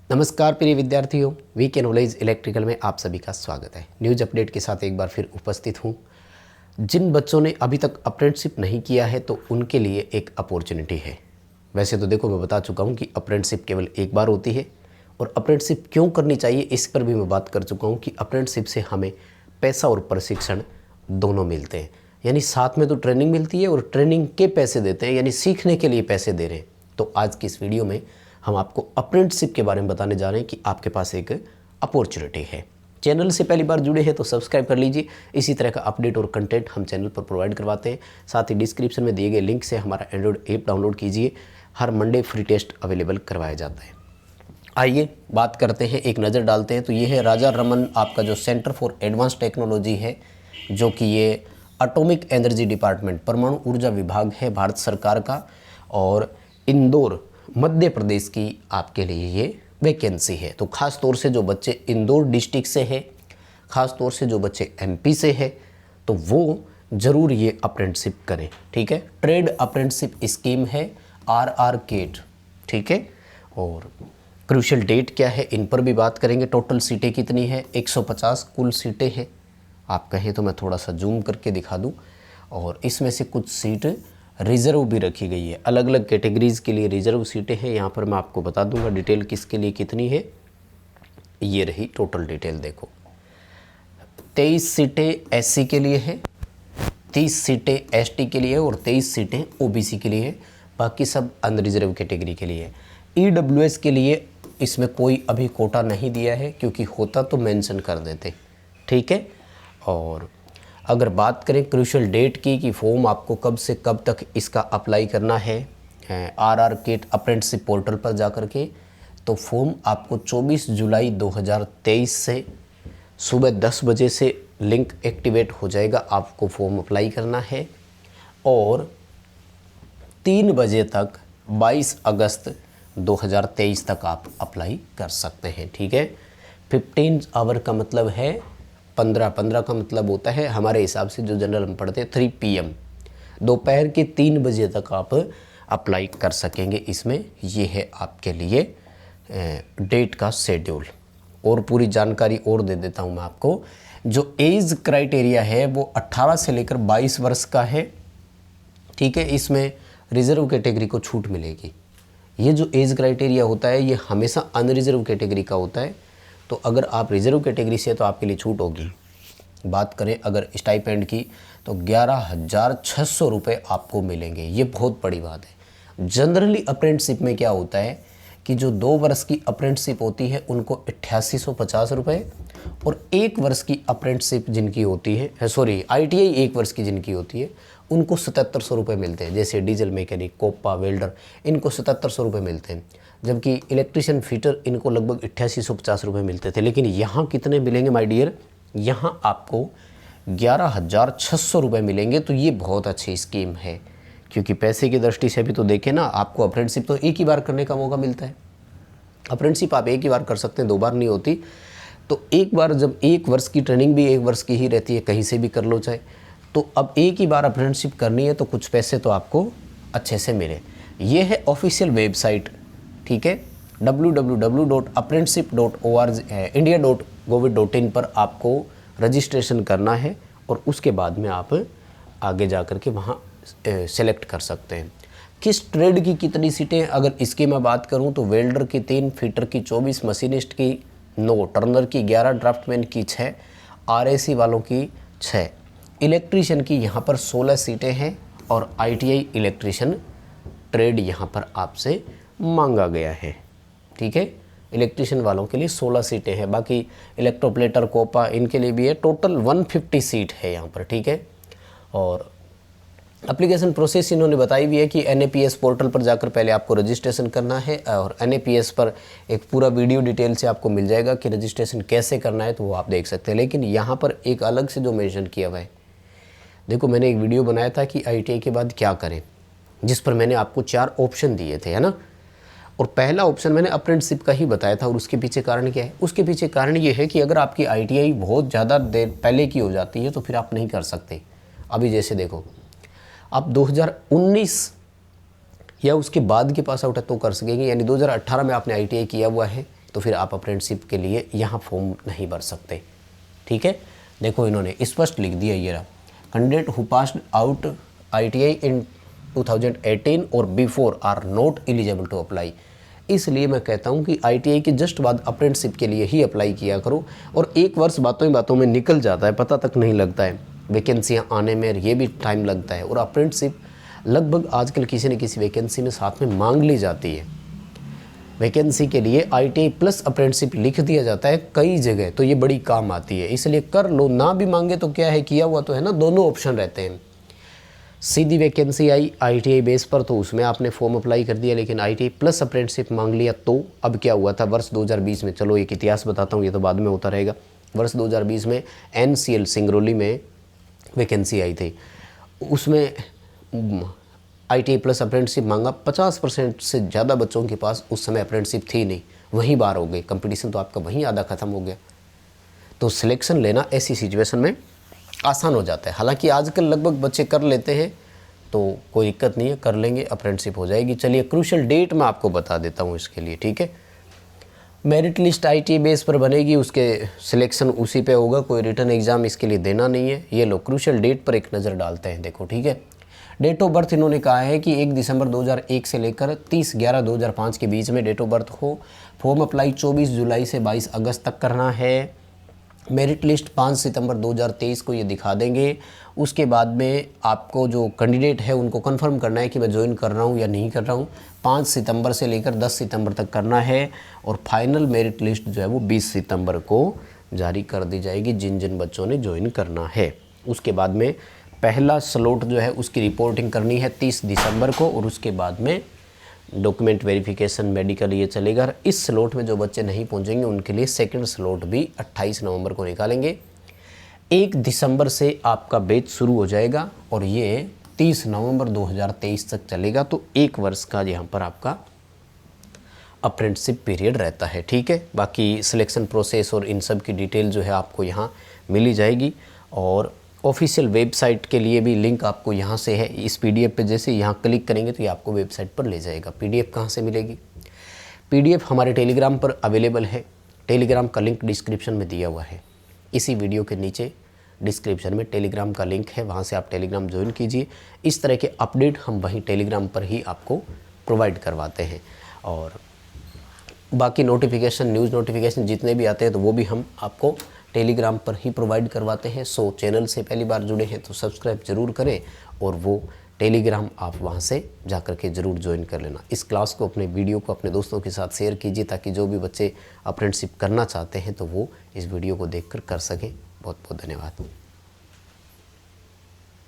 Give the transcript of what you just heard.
नमस्कार प्रिय विद्यार्थियों, वीके नॉलेज इलेक्ट्रिकल में आप सभी का स्वागत है। न्यूज अपडेट के साथ एक बार फिर उपस्थित हूँ। जिन बच्चों ने अभी तक अप्रेंटिसशिप नहीं किया है तो उनके लिए एक अपॉर्चुनिटी है। वैसे तो देखो, मैं बता चुका हूँ कि अप्रेंटिसशिप केवल एक बार होती है और अप्रेंटिसशिप क्यों करनी चाहिए इस पर भी मैं बात कर चुका हूँ कि अप्रेंटिसशिप से हमें पैसा और प्रशिक्षण दोनों मिलते हैं। यानी साथ में तो ट्रेनिंग मिलती है और ट्रेनिंग के पैसे देते हैं, यानी सीखने के लिए पैसे दे रहे हैं। तो आज की इस वीडियो में हम आपको अप्रेंटिसशिप के बारे में बताने जा रहे हैं कि आपके पास एक अपॉर्चुनिटी है। चैनल से पहली बार जुड़े हैं तो सब्सक्राइब कर लीजिए। इसी तरह का अपडेट और कंटेंट हम चैनल पर प्रोवाइड करवाते हैं। साथ ही डिस्क्रिप्शन में दिए गए लिंक से हमारा एंड्रॉइड ऐप डाउनलोड कीजिए। हर मंडे फ्री टेस्ट अवेलेबल करवाया जाता है। आइए बात करते हैं, एक नज़र डालते हैं। तो ये है राजा रमन आपका जो सेंटर फॉर एडवांस टेक्नोलॉजी है, जो कि ये एटॉमिक एनर्जी डिपार्टमेंट परमाणु ऊर्जा विभाग है भारत सरकार का, और इंदौर मध्य प्रदेश की आपके लिए ये वैकेंसी है। तो ख़ास तौर से जो बच्चे इंदौर डिस्ट्रिक्ट से है, ख़ास तौर से जो बच्चे एमपी से है, तो वो ज़रूर ये अप्रेंटिसशिप करें। ठीक है, ट्रेड अप्रेंटिसशिप स्कीम है आरआर केट। ठीक है, और क्रूशियल डेट क्या है इन पर भी बात करेंगे। टोटल सीटें कितनी है? 150 कुल सीटें हैं। आप कहें तो मैं थोड़ा सा जूम करके दिखा दूं। और इसमें से कुछ सीट रिज़र्व भी रखी गई है, अलग अलग कैटेगरीज़ के लिए रिज़र्व सीटें हैं। यहाँ पर मैं आपको बता दूंगा डिटेल किसके लिए कितनी है। ये रही टोटल डिटेल, देखो 23 सीटें एससी के लिए है, 30 सीटें एसटी के लिए और 23 सीटें ओबीसी के लिए है। बाकी सब अनरिजर्व कैटेगरी के लिए है। ईडब्ल्यूएस के लिए इसमें कोई अभी कोटा नहीं दिया है, क्योंकि होता तो मेंशन कर देते। ठीक है, और अगर बात करें क्रूशियल डेट की कि फॉर्म आपको कब से कब तक इसका अप्लाई करना है आरआर केट अप्रेंटिसशिप पोर्टल पर जाकर के, तो फॉर्म आपको 24 जुलाई 2023 से सुबह 10 बजे से लिंक एक्टिवेट हो जाएगा। आपको फॉर्म अप्लाई करना है और 3 बजे तक 22 अगस्त 2023 तक आप अप्लाई कर सकते हैं। ठीक है, 15 आवर का मतलब है 15 का मतलब होता है हमारे हिसाब से, जो जनरल हम पढ़ते हैं 3 PM, दोपहर के 3 बजे तक आप अप्लाई कर सकेंगे इसमें। ये है आपके लिए डेट का शेड्यूल। और पूरी जानकारी और दे देता हूँ मैं आपको। जो एज क्राइटेरिया है वो 18 से लेकर 22 वर्ष का है। ठीक है, इसमें रिजर्व कैटेगरी को छूट मिलेगी। ये जो एज क्राइटेरिया होता है ये हमेशा अनरिजर्व कैटेगरी का होता है। तो अगर आप रिजर्व कैटेगरी से तो आपके लिए छूट होगी। बात करें अगर स्टाइपेंड की तो 11,600 रुपये आपको मिलेंगे। ये बहुत बड़ी बात है। जनरली अप्रेंटिसशिप में क्या होता है कि जो 2 वर्ष की अप्रेंटिसशिप होती है उनको 8850 रुपये, और 1 वर्ष की अप्रेंटिसशिप जिनकी होती है, सॉरी ITI 1 वर्ष की जिनकी होती है उनको 7700 रुपये मिलते हैं। जैसे डीजल मैकेनिक, कोपा, वेल्डर, इनको 7700 रुपये मिलते हैं। जबकि इलेक्ट्रिशियन फिटर इनको लगभग 8850 रुपये मिलते थे। लेकिन यहाँ कितने मिलेंगे माय डियर? यहाँ आपको 11,600 रुपये मिलेंगे। तो ये बहुत अच्छी स्कीम है, क्योंकि पैसे की दृष्टि से भी तो देखें ना, आपको अप्रेंटिसशिप तो एक ही बार करने का मौका मिलता है। अप्रेंटिसशिप आप एक ही बार कर सकते हैं, 2 बार नहीं होती। तो एक बार जब 1 वर्ष की ट्रेनिंग भी 1 वर्ष की ही रहती है, कहीं से भी कर लो चाहे, तो अब एक ही बार अप्रेंटिसशिप करनी है तो कुछ पैसे तो आपको अच्छे से मिले। ये है ऑफिशियल वेबसाइट। ठीक है, www.apprenticeship.org india.gov.in पर आपको रजिस्ट्रेशन करना है और उसके बाद में आप आगे जा कर के वहाँ सेलेक्ट कर सकते हैं। किस ट्रेड की कितनी सीटें, अगर इसकी मैं बात करूँ तो वेल्डर की 3, फिटर की 24, मशीनिस्ट की 9, टर्नर की 11, ड्राफ्टमैन की 6, RAC वालों की 6, इलेक्ट्रीशियन की यहाँ पर 16 सीटें हैं, और ITI इलेक्ट्रीशियन ट्रेड यहाँ पर आपसे मांगा गया है। ठीक है, इलेक्ट्रीशियन वालों के लिए 16 सीटें हैं। बाकी इलेक्ट्रोप्लेटर, कोपा, इनके लिए भी है। टोटल 150 सीट है यहाँ पर। ठीक है, और एप्लीकेशन प्रोसेस इन्होंने बताई भी है कि NAPS पोर्टल पर जाकर पहले आपको रजिस्ट्रेशन करना है, और NAPS पर एक पूरा वीडियो डिटेल से आपको मिल जाएगा कि रजिस्ट्रेशन कैसे करना है, तो वो आप देख सकते हैं। लेकिन यहाँ पर एक अलग से जो मेंशन किया हुआ है, देखो मैंने एक वीडियो बनाया था कि ITI के बाद क्या करें, जिस पर मैंने आपको 4 ऑप्शन दिए थे, है ना। और पहला ऑप्शन मैंने अप्रेंटिसशिप का ही बताया था। और उसके पीछे कारण क्या है? उसके पीछे कारण ये है कि अगर आपकी ITI बहुत ज़्यादा देर पहले की हो जाती है तो फिर आप नहीं कर सकते। अभी जैसे देखो, आप 2019 या उसके बाद के पास आउट है तो कर सकेंगे, यानी 2018 में आपने ITI किया हुआ है तो फिर आप अप्रेंटिसशिप के लिए यहाँ फॉर्म नहीं भर सकते। ठीक है, देखो इन्होंने स्पष्ट लिख दिया ये रहा, candidate who passed out ITI in 2018 और before are not eligible to apply. इसलिए मैं कहता हूँ कि ITI के जस्ट बाद अप्रेंटिसशिप के लिए ही अप्लाई किया करो, और 1 वर्ष बातों ही बातों में निकल जाता है, पता तक नहीं लगता है, वैकेंसियाँ आने में ये भी टाइम लगता है। और अप्रेंटिसशिप लगभग आजकल किसी न किसी वैकेंसी में साथ में मांग ली जाती है। वैकेंसी के लिए ITI प्लस अप्रेंटिसशिप लिख दिया जाता है कई जगह, तो ये बड़ी काम आती है, इसलिए कर लो। ना भी मांगे तो क्या है, किया हुआ तो है ना, दोनों ऑप्शन रहते हैं। सीधी वैकेंसी आई ITI बेस पर तो उसमें आपने फॉर्म अप्लाई कर दिया, लेकिन ITI प्लस अप्रेंटिसशिप मांग लिया तो अब क्या हुआ था वर्ष 2020 में, चलो एक इतिहास बताता हूँ, ये तो बाद में होता रहेगा। वर्ष 2020 में NCL सिंगरौली में वैकेंसी आई थी, उसमें ITI प्लस अप्रेंटिसशिप मांगा, 50% से ज़्यादा बच्चों के पास उस समय अप्रेंटिसशिप थी नहीं, वहीं बाहर हो गए, कंपटीशन तो आपका वहीं आधा ख़त्म हो गया। तो सिलेक्शन लेना ऐसी सिचुएशन में आसान हो जाता है। हालांकि आजकल लगभग बच्चे कर लेते हैं, तो कोई दिक्कत नहीं है, कर लेंगे, अप्रेंटिसशिप हो जाएगी। चलिए क्रूशियल डेट मैं आपको बता देता हूँ इसके लिए। ठीक है, मेरिट लिस्ट ITI बेस पर बनेगी, उसके सिलेक्शन उसी पे होगा, कोई रिटर्न एग्ज़ाम इसके लिए देना नहीं है। ये लो क्रूशियल डेट पर एक नज़र डालते हैं, देखो। ठीक है, डेट ऑफ बर्थ इन्होंने कहा है कि 1 दिसंबर 2001 से लेकर 30/11/2005 के बीच में डेट ऑफ बर्थ हो। फॉर्म अप्लाई 24 जुलाई से 22 अगस्त तक करना है। मेरिट लिस्ट 5 सितंबर 2023 को ये दिखा देंगे। उसके बाद में आपको जो कैंडिडेट है उनको कंफर्म करना है कि मैं ज्वाइन कर रहा हूँ या नहीं कर रहा हूँ। 5 सितंबर से लेकर 10 सितंबर तक करना है, और फाइनल मेरिट लिस्ट जो है वो 20 सितंबर को जारी कर दी जाएगी, जिन जिन बच्चों ने ज्वाइन करना है। उसके बाद में पहला स्लॉट जो है उसकी रिपोर्टिंग करनी है 30 दिसंबर को, और उसके बाद में डॉक्यूमेंट वेरिफिकेशन, मेडिकल ये चलेगा। इस स्लॉट में जो बच्चे नहीं पहुंचेंगे उनके लिए सेकंड स्लॉट भी 28 नवंबर को निकालेंगे। 1 दिसंबर से आपका बैच शुरू हो जाएगा और ये 30 नवंबर 2023 तक चलेगा। तो 1 वर्ष का यहाँ पर आपका अप्रेंटिसशिप पीरियड रहता है। ठीक है, बाकी सिलेक्शन प्रोसेस और इन सब की डिटेल जो है आपको यहाँ मिली जाएगी, और ऑफिशियल वेबसाइट के लिए भी लिंक आपको यहाँ से है। इस PDF पे जैसे यहाँ क्लिक करेंगे तो ये आपको वेबसाइट पर ले जाएगा। PDF कहाँ से मिलेगी? PDF हमारे टेलीग्राम पर अवेलेबल है। टेलीग्राम का लिंक डिस्क्रिप्शन में दिया हुआ है। इसी वीडियो के नीचे डिस्क्रिप्शन में टेलीग्राम का लिंक है, वहाँ से आप टेलीग्राम ज्वाइन कीजिए। इस तरह के अपडेट हम वहीं टेलीग्राम पर ही आपको प्रोवाइड करवाते हैं, और बाकी नोटिफिकेशन, न्यूज़ नोटिफिकेशन जितने भी आते हैं तो वो भी हम आपको टेलीग्राम पर ही प्रोवाइड करवाते हैं। सो चैनल से पहली बार जुड़े हैं तो सब्सक्राइब ज़रूर करें, और वो टेलीग्राम आप वहाँ से जा कर के ज़रूर ज्वाइन कर लेना। इस क्लास को, अपने वीडियो को अपने दोस्तों के साथ शेयर कीजिए, ताकि जो भी बच्चे अप्रेंटिसशिप करना चाहते हैं तो वो इस वीडियो को देखकर कर सकें। बहुत बहुत धन्यवाद।